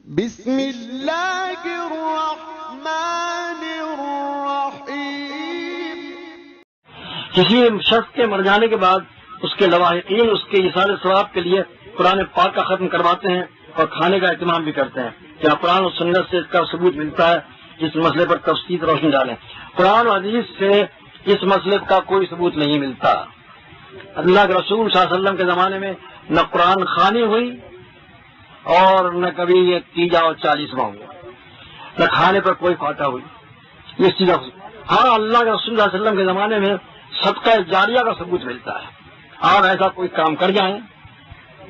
بسم اللہ الرحمن الرحیم۔ کسی شخص کے مر جانے کے بعد اس کے لواحقین اس کے ایصال ثواب کے لیے قرآن پاک کا ختم کرواتے ہیں اور کھانے کا اہتمام بھی کرتے ہیں۔ کیا قرآن اور سنت سے اس کا ثبوت ملتا ہے؟ اس مسئلے پر تفصیل روشنی ڈالیں۔ قرآن و حدیث سے اس مسئلے کا کوئی ثبوت نہیں ملتا۔ اللہ کے رسول صلی اللہ علیہ وسلم کے زمانے میں نہ قرآن خوانی ہوئی اور نہ کبھی یہ 30 اور 40واں ہوا، نہ کھانے پر کوئی فاتح ہوئی۔ یہ چیز ہاں اللہ کے رسول صلی اللہ علیہ وسلم کے زمانے میں صدقہ جاریہ کا ثبوت ملتا ہے۔ آپ ایسا کوئی کام کر جائیں،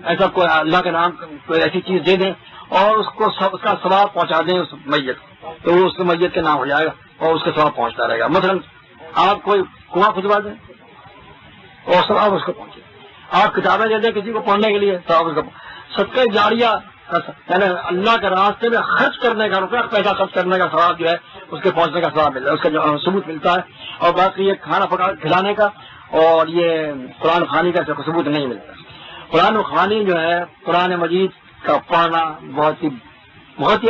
ایسا کوئی اللہ کے نام کوئی ایسی چیز دے دیں اور اس کو اس کا ثواب پہنچا دیں اس میت، تو وہ اس میت کے نام ہو جائے گا اور اس کا ثواب پہنچتا رہے گا۔ مثلا آپ کوئی کنواں کھدوا دیں اور ثواب اس کو پہنچے، آپ کتابیں دے دیں کسی کو پڑھنے کے لیے، ثواب اس کو۔ صدقہ جاریہ یعنی اللہ کے راستے میں خرچ کرنے کا، روپیہ پیسہ خرچ کرنے کا ثواب جو ہے اس کے پہنچنے کا ثواب ملتا ہے، اس کا جو ثبوت ملتا ہے۔ اور باقی یہ کھانا پکا کھلانے کا اور یہ قرآن خوانی کا ثبوت نہیں ملتا۔ قرآن خوانی جو ہے قرآن مجید کا پڑھنا بہت ہی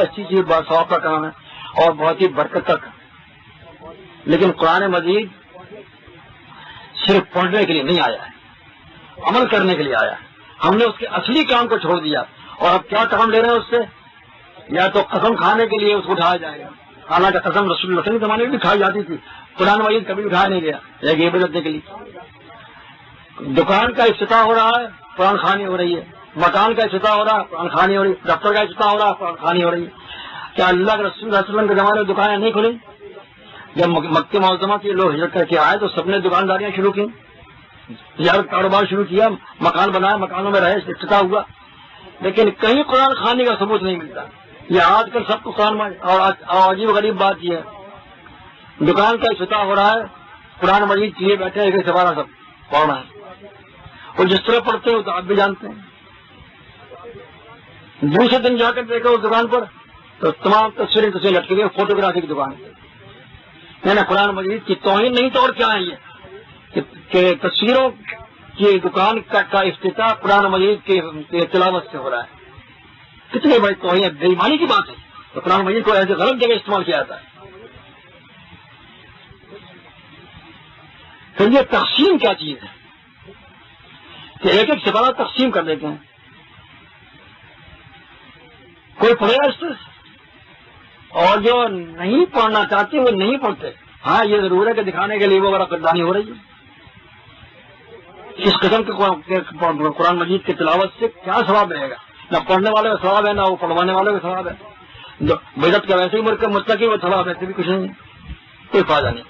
اچھی چیز، بہت ثواب کا کام ہے اور بہت ہی برکت کا کام، لیکن قرآن مجید صرف پڑھنے کے لیے نہیں آیا ہے، عمل کرنے کے لیے آیا ہے۔ ہم نے اس کے اصلی کام کو چھوڑ دیا اور اب کیا کام لے رہے ہیں اس سے؟ یا تو قسم کھانے کے لیے اس کو اٹھایا جائے گا، حالانکہ قسم رسول اللہ صلی اللہ علیہ وسلم کے زمانے میں بھی کھائی جاتی تھی، قرآن مجید کبھی اٹھایا نہیں گیا ایک یہ بدلنے کے لیے۔ دکان کا افتتاح ہو رہا ہے، قرآن خوانی ہو رہی ہے۔ مکان کا افتتاح ہو رہا ہے، قرآن خوانی ہو رہی ہے۔ دفتر کا افتتاح ہو رہا ہے، قرآن خوانی ہو رہی ہے۔ کیا اللہ کے رسول صلی اللہ علیہ وسلم کے زمانے میں دکانیں نہیں کھلی؟ جب مکہ معظمہ کے لوگ ہجرت کر کے آئے تو سب نے دکانداریاں شروع کی، تجارت کاروبار شروع کیا، مکان بنایا، مکانوں میں رہے، افتتاح ہوا، لیکن کہیں قرآن خوانی کا ثبوت نہیں ملتا۔ یہ آج کل سب کو قرآن اور عجیب غریب بات یہ ہے، دکان کا افتتاح ہو رہا ہے، قرآن مجید کیے بیٹھے ایک سوارا سب پڑھنا ہے، اور جس طرح پڑھتے ہیں تو آپ بھی جانتے ہیں۔ دوسرے دن جا کر دیکھو اس دکان پر تو تمام تصویریں لٹکی ہوئی، فوٹوگرافی کی دکان ہے۔ میں نے قرآن مجید کی توہین نہیں تو اور کیا ہے یہ کہ تصویروں کی دکان کا افتتاح قرآن مجید کی تلاوت سے ہو رہا ہے۔ کتنی بڑی توہین، بے ایمانی کی بات ہے۔ تو قرآن مجید کو ایسے غلط جگہ استعمال کیا جاتا ہے۔ پھر یہ تقسیم کیا چیز ہے کہ ایک ایک سپارہ تقسیم کر دیتے ہیں، کوئی پڑھے گا اس طرح، اور جو نہیں پڑھنا چاہتے وہ نہیں پڑھتے۔ ہاں یہ ضرور ہے کہ دکھانے کے لیے وہ بڑا قدردانی ہو رہی ہے۔ اس قسم کے قرآن مجید کی تلاوت سے کیا ثواب رہے گا؟ نہ پڑھنے والے کا ثواب ہے، نہ وہ پڑھوانے والے کا ثواب ہے۔ جو بدعت کا ویسے ہی مستقل وہ ثواب ایسے بھی کچھ نہیں ہے، کوئی فائدہ نہیں۔